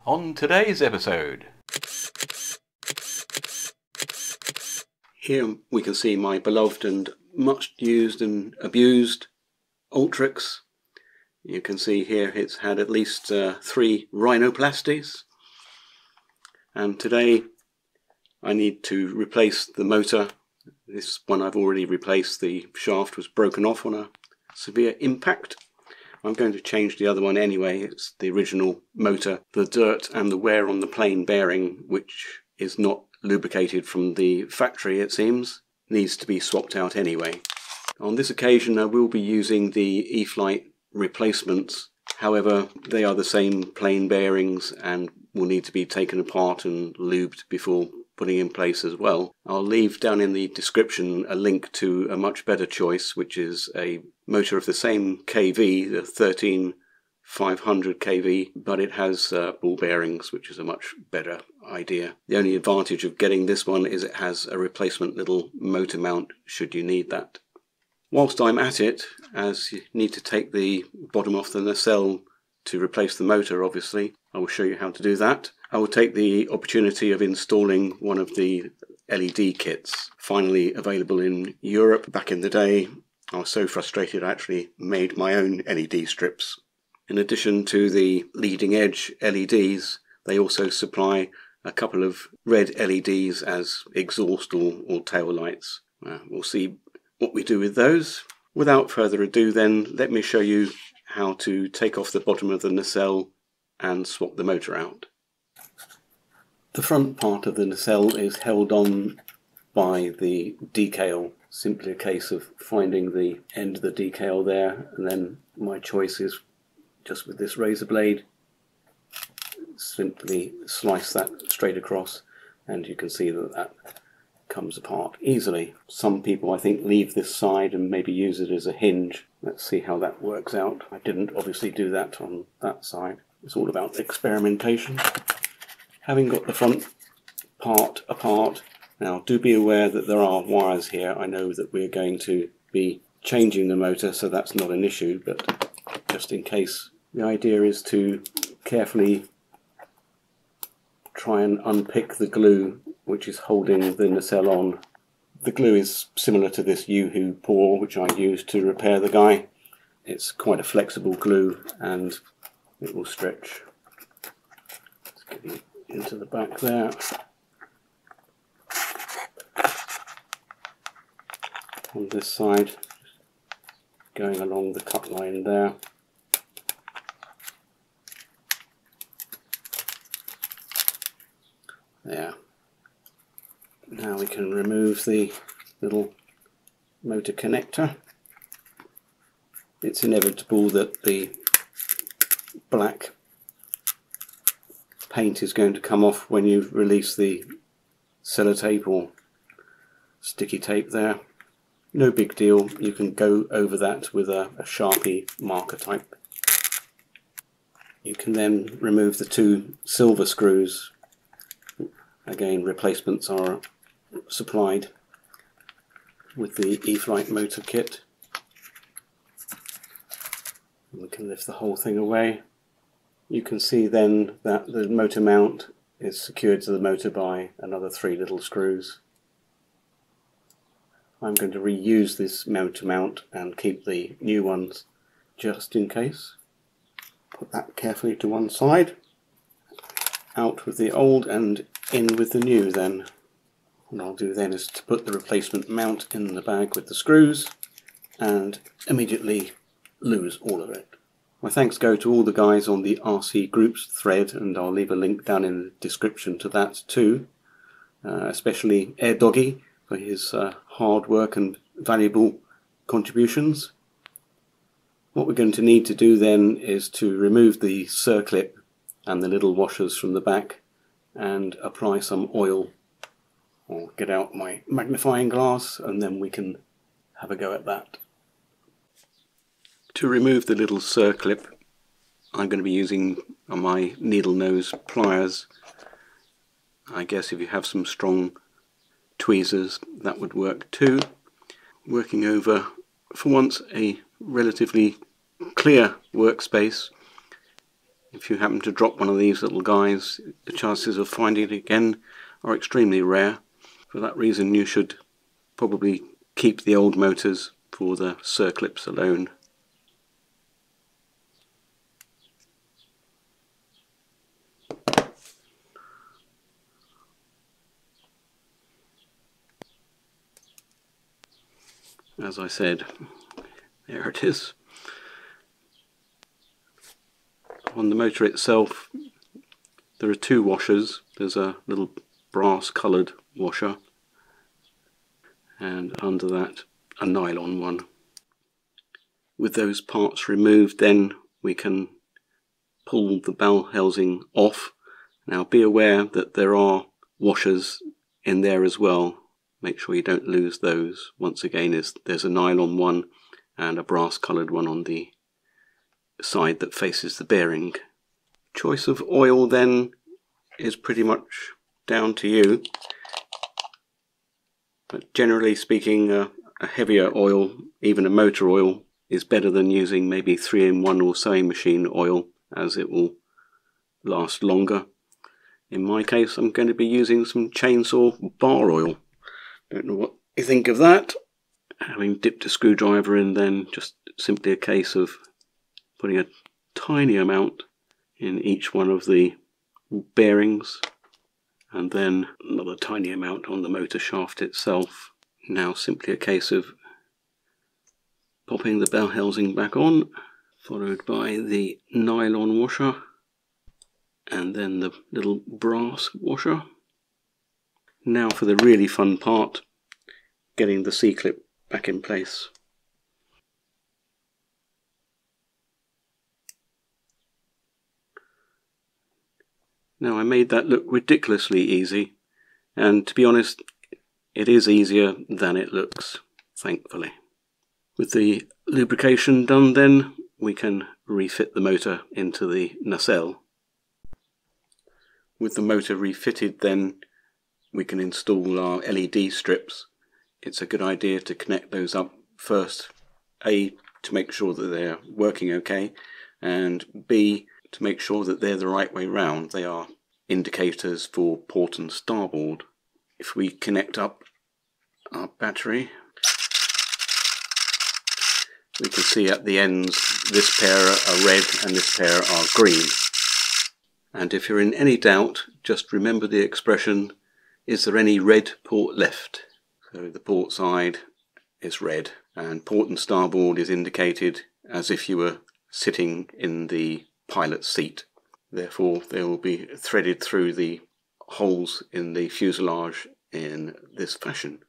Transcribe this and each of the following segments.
On today's episode, here we can see my beloved and much used and abused Ultrix. You can see here it's had at least 3 rhinoplasties, and today I need to replace the motor. This one I've already replaced. The shaft was broken off on a severe impact. I'm going to change the other one anyway. It's the original motor. The dirt and the wear on the plain bearing, which is not lubricated from the factory it seems, needs to be swapped out anyway. On this occasion I will be using the Eflite replacements. However, they are the same plain bearings and will need to be taken apart and lubed before putting in place as well. I'll leave down in the description a link to a much better choice, which is a motor of the same kV, the 13500 kV, but it has ball bearings, which is a much better idea. The only advantage of getting this one is it has a replacement little motor mount should you need that. Whilst I'm at it, as you need to take the bottom off the nacelle to replace the motor, obviously, I will show you how to do that. I will take the opportunity of installing one of the LED kits, finally available in Europe. Back in the day, I was so frustrated I actually made my own LED strips. In addition to the leading edge LEDs, they also supply a couple of red LEDs as exhaust or tail lights. We'll see what we do with those. Without further ado then, let me show you how to take off the bottom of the nacelle and swap the motor out. The front part of the nacelle is held on by the decal. Simply a case of finding the end of the decal there, and then my choice is just with this razor blade, simply slice that straight across, and you can see that that comes apart easily. Some people, I think, leave this side and maybe use it as a hinge. Let's see how that works out. I didn't obviously do that on that side. It's all about experimentation. Having got the front part apart, now do be aware that there are wires here. I know that we're going to be changing the motor, so that's not an issue, but just in case, the idea is to carefully try and unpick the glue which is holding the nacelle on. The glue is similar to this Yoo-hoo paw which I used to repair the guy. It's quite a flexible glue and it will stretch. Let's get it into the back there. On this side, going along the cut line there. There. Now we can remove the little motor connector. It's inevitable that the black paint is going to come off when you release the sellotape or sticky tape there. No big deal, you can go over that with a Sharpie marker type. You can then remove the 2 silver screws. Again, replacements are supplied with the Eflite motor kit. We can lift the whole thing away. You can see then that the motor mount is secured to the motor by another 3 little screws. I'm going to reuse this motor mount and keep the new ones just in case. Put that carefully to one side. Out with the old and in with the new then. What I'll do then is to put the replacement mount in the bag with the screws and immediately lose all of it. My thanks go to all the guys on the RC Groups thread, and I'll leave a link down in the description to that too. Especially Air Doggy for his hard work and valuable contributions. What we're going to need to do then is to remove the circlip and the little washers from the back and apply some oil. I'll get out my magnifying glass and then we can have a go at that. To remove the little circlip, I'm going to be using my needle nose pliers. I guess if you have some strong tweezers that would work too. Working over, for once, a relatively clear workspace. If you happen to drop one of these little guys, the chances of finding it again are extremely rare. For that reason, you should probably keep the old motors for the circlips alone. As I said, there it is. On the motor itself, there are two washers. There's a little brass coloured washer, and under that a nylon one. With those parts removed, then we can pull the bell housing off. Now be aware that there are washers in there as well. Make sure you don't lose those. Once again, there's a nylon one and a brass coloured one on the side that faces the bearing. Choice of oil then is pretty much down to you, but generally speaking, a heavier oil, even a motor oil, is better than using maybe 3-in-1 or sewing machine oil, as it will last longer. In my case, I'm going to be using some chainsaw bar oil. Don't know what you think of that. Having dipped a screwdriver in, then just simply a case of putting a tiny amount in each one of the bearings, and then another tiny amount on the motor shaft itself. Now simply a case of popping the bell housing back on, followed by the nylon washer and then the little brass washer. Now for the really fun part, getting the C-clip back in place. Now I made that look ridiculously easy, and to be honest, it is easier than it looks, thankfully. With the lubrication done then, we can refit the motor into the nacelle. With the motor refitted then, we can install our LED strips. It's a good idea to connect those up first, A, to make sure that they're working okay, and B, to make sure that they're the right way round. They are indicators for port and starboard. If we connect up our battery, we can see at the ends this pair are red and this pair are green. And if you're in any doubt, just remember the expression, is there any red port left? So the port side is red, and port and starboard is indicated as if you were sitting in the pilot's seat. Therefore they will be threaded through the holes in the fuselage in this fashion.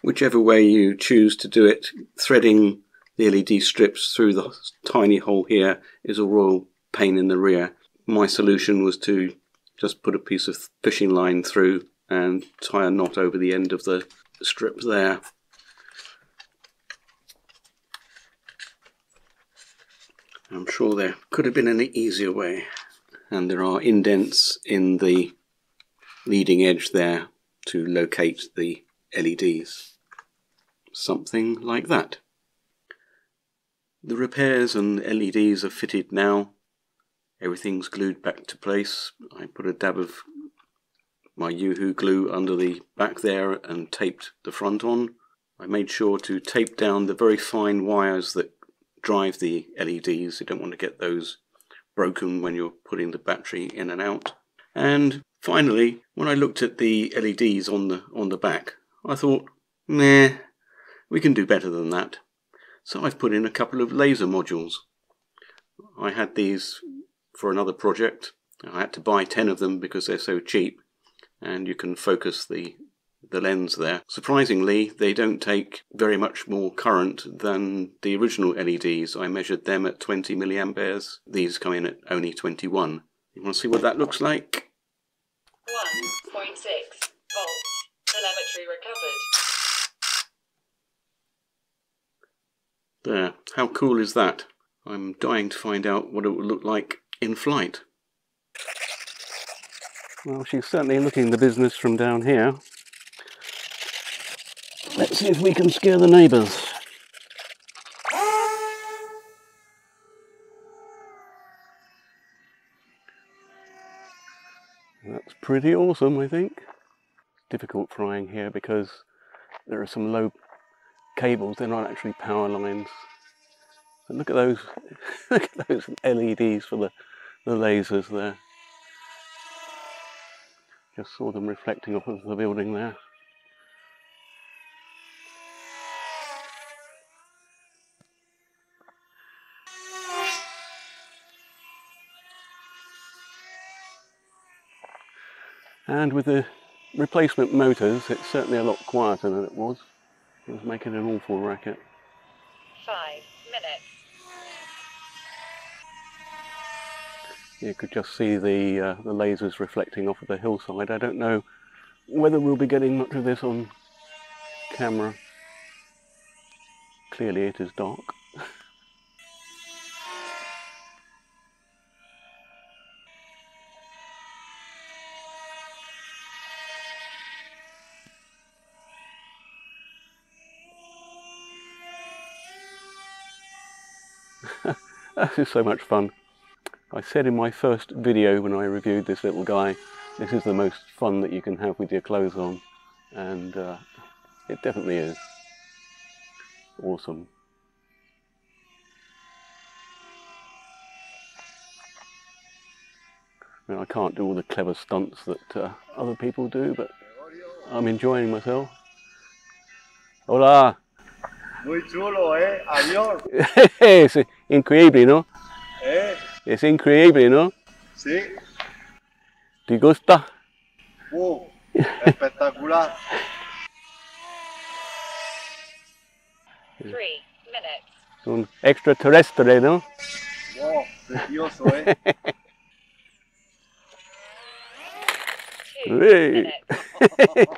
Whichever way you choose to do it, threading the LED strips through the tiny hole here is a royal pain in the rear. My solution was to just put a piece of fishing line through and tie a knot over the end of the strip there. I'm sure there could have been an easier way. And there are indents in the leading edge there to locate the LEDs. Something like that. The repairs and LEDs are fitted now. Everything's glued back to place. I put a dab of my Yoo-hoo glue under the back there and taped the front on. I made sure to tape down the very fine wires that drive the LEDs. You don't want to get those broken when you're putting the battery in and out. And finally, when I looked at the LEDs on the back, I thought, nah, we can do better than that. So I've put in a couple of laser modules. I had these for another project. I had to buy 10 of them because they're so cheap, and you can focus the lens there. Surprisingly, they don't take very much more current than the original LEDs. I measured them at 20 milliamperes. These come in at only 21. You want to see what that looks like? 1.6 volts. Telemetry recovered. There. How cool is that? I'm dying to find out what it would look like in flight. Well, she's certainly looking the business from down here. Let's see if we can scare the neighbours. That's pretty awesome, I think. It's difficult frying here because there are some low cables. They're not actually power lines. But look at those, look at those LEDs for the lasers there. Just saw them reflecting off of the building there. And with the replacement motors, it's certainly a lot quieter than it was. It was making an awful racket. 5 minutes. You could just see the lasers reflecting off of the hillside. I don't know whether we'll be getting much of this on camera. Clearly it is dark. This is so much fun. I said in my first video when I reviewed this little guy, this is the most fun that you can have with your clothes on, and it definitely is. Awesome. I mean, I can't do all the clever stunts that other people do, but I'm enjoying myself. Hola! Muy chulo, avión. Es increíble, ¿no? Es increíble, ¿no? Sí. ¿Te gusta? Espectacular. 3 minutes. Es un extraterrestre, ¿no? Wow, precioso, 2 Hey. minutes.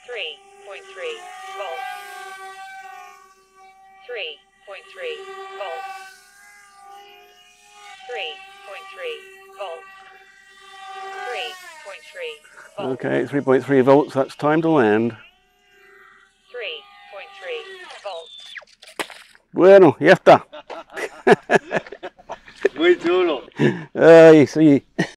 3.3 volts. 3.3 volts. 3.3 volts. 3.3 volts. Okay, 3.3 volts, that's time to land. 3.3 volts. Bueno, ya está. Muy chulo. Ay, sí.